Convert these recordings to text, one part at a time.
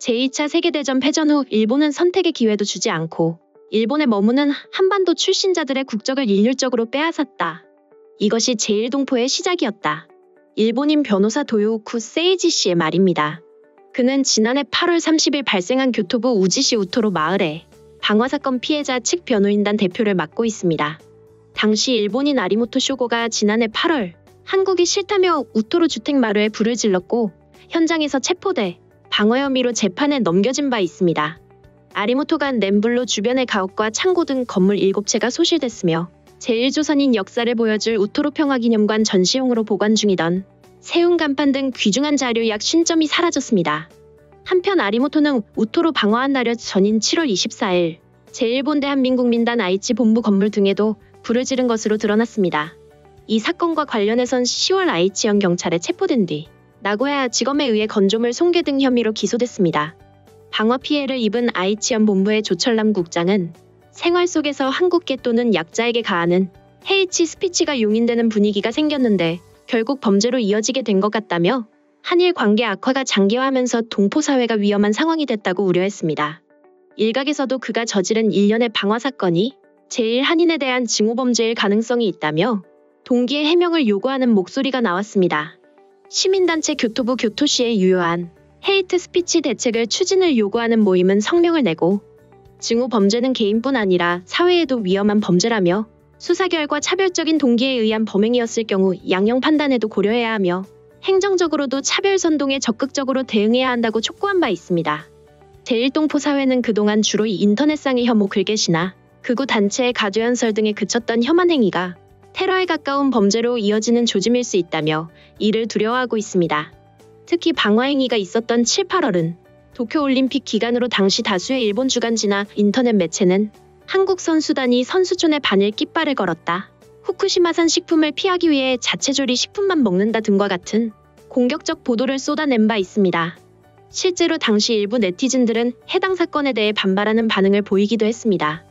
제2차 세계대전 패전 후 일본은 선택의 기회도 주지 않고 일본에 머무는 한반도 출신자들의 국적을 일률적으로 빼앗았다. 이것이 제1동포의 시작이었다. 일본인 변호사 도요우쿠 세이지 씨의 말입니다. 그는 지난해 8월 30일 발생한 교토부 우지시 우토로 마을의 방화사건 피해자 측 변호인단 대표를 맡고 있습니다. 당시 일본인 아리모토 쇼고가 지난해 8월 한국이 싫다며 우토로 주택 마루에 불을 질렀고 현장에서 체포돼 방화 혐의로 재판에 넘겨진 바 있습니다. 아리모토가 낸 불로 주변의 가옥과 창고 등 건물 7채가 소실됐으며 제1조선인 역사를 보여줄 우토로 평화기념관 전시용으로 보관 중이던 세운 간판 등 귀중한 자료 약 50점이 사라졌습니다. 한편 아리모토는 우토로 방화한 날여 전인 7월 24일 제1본대 한민국민단 아이치 본부 건물 등에도 불을 지른 것으로 드러났습니다. 이 사건과 관련해선 10월 아이치현 경찰에 체포된 뒤 나고야 지검에 의해 건조물 손괴 등 혐의로 기소됐습니다. 방화 피해를 입은 아이치현 본부의 조철남 국장은 생활 속에서 한국계 또는 약자에게 가하는 헤이치 스피치가 용인되는 분위기가 생겼는데 결국 범죄로 이어지게 된 것 같다며 한일 관계 악화가 장기화하면서 동포 사회가 위험한 상황이 됐다고 우려했습니다. 일각에서도 그가 저지른 일련의 방화 사건이 제1한인에 대한 징후범죄일 가능성이 있다며 동기의 해명을 요구하는 목소리가 나왔습니다. 시민단체 교토부 교토시에 유효한 헤이트 스피치 대책을 추진을 요구하는 모임은 성명을 내고 징후범죄는 개인뿐 아니라 사회에도 위험한 범죄라며 수사 결과 차별적인 동기에 의한 범행이었을 경우 양형 판단에도 고려해야 하며 행정적으로도 차별 선동에 적극적으로 대응해야 한다고 촉구한 바 있습니다. 제1동포 사회는 그동안 주로 인터넷상의 혐오 글게시나 극우 단체의 가두연설 등에 그쳤던 혐한 행위가 테러에 가까운 범죄로 이어지는 조짐일 수 있다며 이를 두려워하고 있습니다. 특히 방화 행위가 있었던 7, 8월은 도쿄올림픽 기간으로 당시 다수의 일본 주간지나 인터넷 매체는 한국 선수단이 선수촌에 반일 깃발을 걸었다. 후쿠시마산 식품을 피하기 위해 자체조리 식품만 먹는다 등과 같은 공격적 보도를 쏟아낸 바 있습니다. 실제로 당시 일부 네티즌들은 해당 사건에 대해 반발하는 반응을 보이기도 했습니다.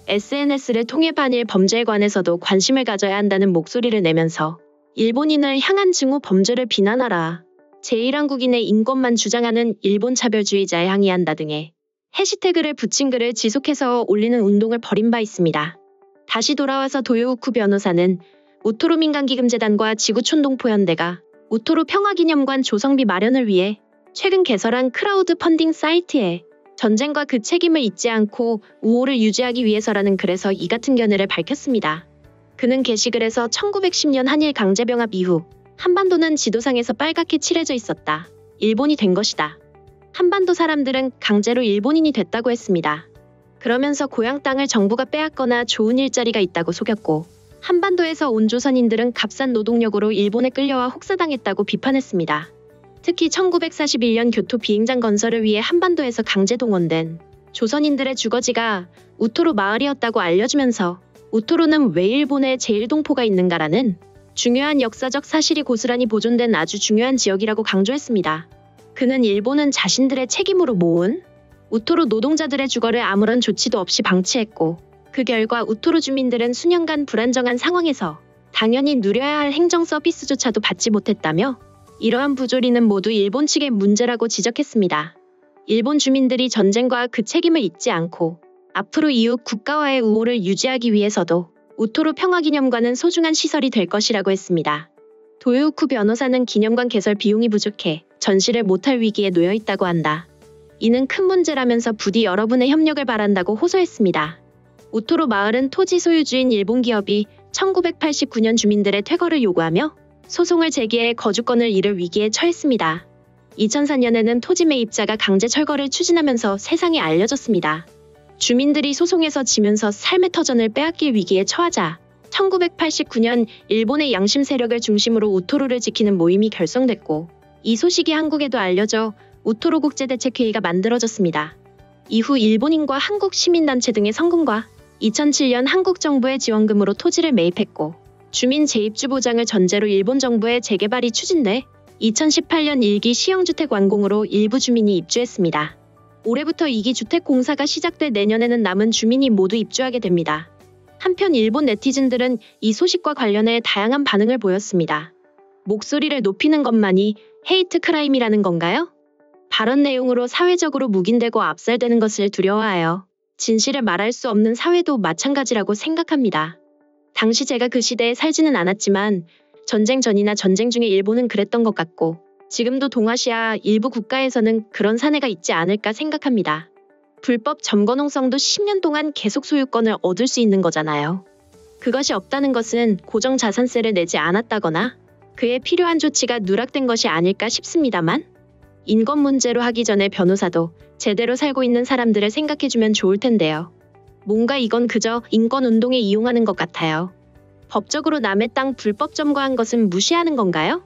SNS를 통해 반일 범죄에 관해서도 관심을 가져야 한다는 목소리를 내면서 일본인을 향한 징후 범죄를 비난하라. 제1한국인의 인권만 주장하는 일본 차별주의자에 항의한다 등의 해시태그를 붙인 글을 지속해서 올리는 운동을 벌인 바 있습니다. 다시 돌아와서 도요우쿠 변호사는 우토로 민간기금재단과 지구촌동포연대가 우토로 평화기념관 조성비 마련을 위해 최근 개설한 크라우드 펀딩 사이트에 전쟁과 그 책임을 잊지 않고 우호를 유지하기 위해서라는 글에서 이 같은 견해를 밝혔습니다. 그는 게시글에서 1910년 한일 강제병합 이후 한반도는 지도상에서 빨갛게 칠해져 있었다. 일본이 된 것이다. 한반도 사람들은 강제로 일본인이 됐다고 했습니다. 그러면서 고향 땅을 정부가 빼앗거나 좋은 일자리가 있다고 속였고 한반도에서 온 조선인들은 값싼 노동력으로 일본에 끌려와 혹사당했다고 비판했습니다. 특히 1941년 교토 비행장 건설을 위해 한반도에서 강제 동원된 조선인들의 주거지가 우토로 마을이었다고 알려주면서 우토로는 왜 일본에 제1동포가 있는가라는 중요한 역사적 사실이 고스란히 보존된 아주 중요한 지역이라고 강조했습니다. 그는 일본은 자신들의 책임으로 모은 우토로 노동자들의 주거를 아무런 조치도 없이 방치했고 그 결과 우토로 주민들은 수년간 불안정한 상황에서 당연히 누려야 할 행정 서비스조차도 받지 못했다며 이러한 부조리는 모두 일본 측의 문제라고 지적했습니다. 일본 주민들이 전쟁과 그 책임을 잊지 않고 앞으로 이웃 국가와의 우호를 유지하기 위해서도 우토로 평화기념관은 소중한 시설이 될 것이라고 했습니다. 도요우쿠 변호사는 기념관 개설 비용이 부족해 전시를 못할 위기에 놓여 있다고 한다. 이는 큰 문제라면서 부디 여러분의 협력을 바란다고 호소했습니다. 우토로 마을은 토지 소유주인 일본 기업이 1989년 주민들의 퇴거를 요구하며 소송을 제기해 거주권을 잃을 위기에 처했습니다. 2004년에는 토지 매입자가 강제 철거를 추진하면서 세상에 알려졌습니다. 주민들이 소송에서 지면서 삶의 터전을 빼앗길 위기에 처하자 1989년 일본의 양심 세력을 중심으로 우토로를 지키는 모임이 결성됐고 이 소식이 한국에도 알려져 우토로 국제대책회의가 만들어졌습니다. 이후 일본인과 한국 시민단체 등의 성금과 2007년 한국 정부의 지원금으로 토지를 매입했고 주민 재입주 보장을 전제로 일본 정부의 재개발이 추진돼 2018년 1기 시형주택 완공으로 일부 주민이 입주했습니다. 올해부터 2기 주택 공사가 시작돼 내년에는 남은 주민이 모두 입주하게 됩니다. 한편 일본 네티즌들은 이 소식과 관련해 다양한 반응을 보였습니다. 목소리를 높이는 것만이 헤이트 크라임이라는 건가요? 발언 내용으로 사회적으로 묵인되고 압살되는 것을 두려워하여 진실을 말할 수 없는 사회도 마찬가지라고 생각합니다. 당시 제가 그 시대에 살지는 않았지만 전쟁 전이나 전쟁 중에 일본은 그랬던 것 같고 지금도 동아시아 일부 국가에서는 그런 사례가 있지 않을까 생각합니다. 불법 점거농성도 10년 동안 계속 소유권을 얻을 수 있는 거잖아요. 그것이 없다는 것은 고정자산세를 내지 않았다거나 그에 필요한 조치가 누락된 것이 아닐까 싶습니다만 인권 문제로 하기 전에 변호사도 제대로 살고 있는 사람들을 생각해주면 좋을 텐데요. 뭔가 이건 그저 인권운동에 이용하는 것 같아요. 법적으로 남의 땅 불법 점거한 것은 무시하는 건가요?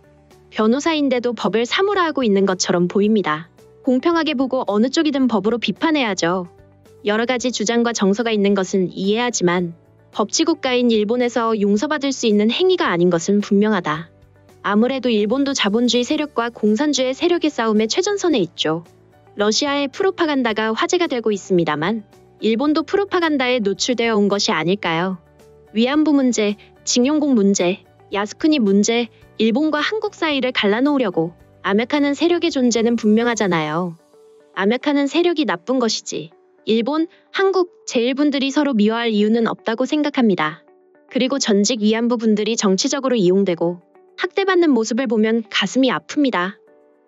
변호사인데도 법을 사무라하고 있는 것처럼 보입니다. 공평하게 보고 어느 쪽이든 법으로 비판해야죠. 여러 가지 주장과 정서가 있는 것은 이해하지만 법치국가인 일본에서 용서받을 수 있는 행위가 아닌 것은 분명하다. 아무래도 일본도 자본주의 세력과 공산주의 세력의 싸움에 최전선에 있죠. 러시아의 프로파간다가 화제가 되고 있습니다만 일본도 프로파간다에 노출되어 온 것이 아닐까요? 위안부 문제, 징용공 문제, 야스쿠니 문제, 일본과 한국 사이를 갈라놓으려고 암약하는 세력의 존재는 분명하잖아요. 암약하는 세력이 나쁜 것이지. 일본, 한국, 제1분들이 서로 미워할 이유는 없다고 생각합니다. 그리고 전직 위안부 분들이 정치적으로 이용되고 학대받는 모습을 보면 가슴이 아픕니다.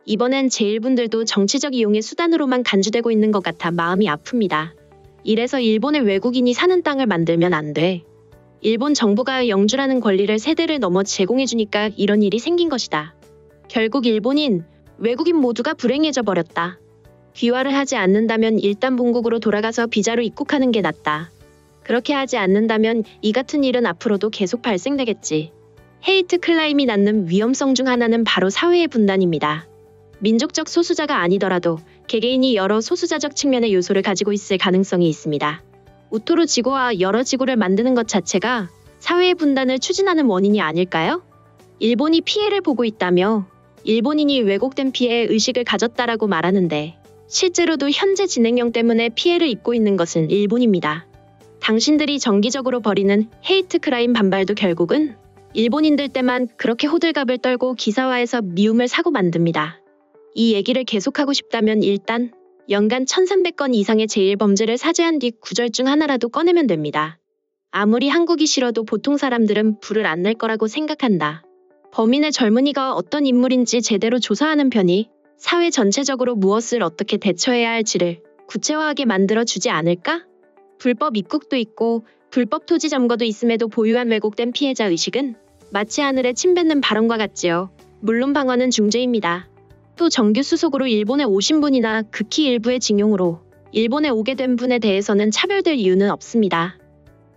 이번엔 제1분들도 정치적 이용의 수단으로만 간주되고 있는 것 같아 마음이 아픕니다. 이래서 일본의 외국인이 사는 땅을 만들면 안 돼. 일본 정부가 영주라는 권리를 세대를 넘어 제공해주니까 이런 일이 생긴 것이다. 결국 일본인, 외국인 모두가 불행해져 버렸다. 귀화를 하지 않는다면 일단 본국으로 돌아가서 비자로 입국하는 게 낫다. 그렇게 하지 않는다면 이 같은 일은 앞으로도 계속 발생되겠지. 헤이트 클라임이 낳는 위험성 중 하나는 바로 사회의 분단입니다. 민족적 소수자가 아니더라도 개개인이 여러 소수자적 측면의 요소를 가지고 있을 가능성이 있습니다. 우토로 지구와 여러 지구를 만드는 것 자체가 사회의 분단을 추진하는 원인이 아닐까요? 일본이 피해를 보고 있다며 일본인이 왜곡된 피해의 의식을 가졌다라고 말하는데 실제로도 현재 진행형 때문에 피해를 입고 있는 것은 일본입니다. 당신들이 정기적으로 벌이는 헤이트 크라임 반발도 결국은 일본인들 때만 그렇게 호들갑을 떨고 기사화해서 미움을 사고 만듭니다. 이 얘기를 계속하고 싶다면 일단 연간 1300건 이상의 제1범죄를 사죄한 뒤 구절 중 하나라도 꺼내면 됩니다. 아무리 한국이 싫어도 보통 사람들은 불을 안 낼 거라고 생각한다. 범인의 젊은이가 어떤 인물인지 제대로 조사하는 편이 사회 전체적으로 무엇을 어떻게 대처해야 할지를 구체화하게 만들어주지 않을까? 불법 입국도 있고 불법 토지 점거도 있음에도 보유한 왜곡된 피해자 의식은 마치 하늘에 침 뱉는 발언과 같지요. 물론 방어는 중죄입니다. 또 정규 수속으로 일본에 오신 분이나 극히 일부의 징용으로 일본에 오게 된 분에 대해서는 차별될 이유는 없습니다.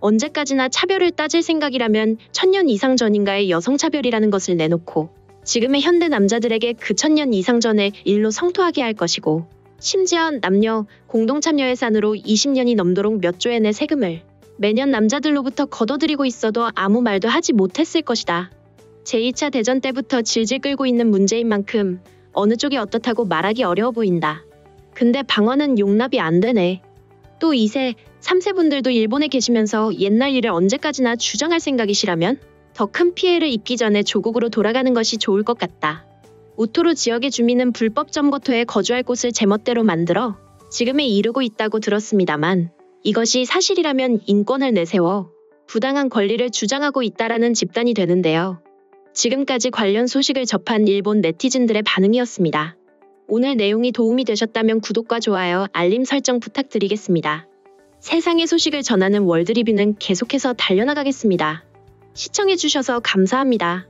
언제까지나 차별을 따질 생각이라면 1000년 이상 전인가의 여성차별이라는 것을 내놓고 지금의 현대 남자들에게 그 1000년 이상 전의 일로 성토하게 할 것이고 심지어 남녀 공동참여 예산으로 20년이 넘도록 몇 조의 내 세금을 매년 남자들로부터 걷어들이고 있어도 아무 말도 하지 못했을 것이다. 제2차 대전 때부터 질질 끌고 있는 문제인 만큼 어느 쪽이 어떻다고 말하기 어려워 보인다. 근데 방어는 용납이 안 되네. 또 2세, 3세 분들도 일본에 계시면서 옛날 일을 언제까지나 주장할 생각이시라면 더 큰 피해를 입기 전에 조국으로 돌아가는 것이 좋을 것 같다. 우토로 지역의 주민은 불법 점거토에 거주할 곳을 제멋대로 만들어 지금에 이르고 있다고 들었습니다만 이것이 사실이라면 인권을 내세워 부당한 권리를 주장하고 있다라는 집단이 되는데요. 지금까지 관련 소식을 접한 일본 네티즌들의 반응이었습니다. 오늘 내용이 도움이 되셨다면 구독과 좋아요, 알림 설정 부탁드리겠습니다. 세상의 소식을 전하는 월드리뷰는 계속해서 달려나가겠습니다. 시청해주셔서 감사합니다.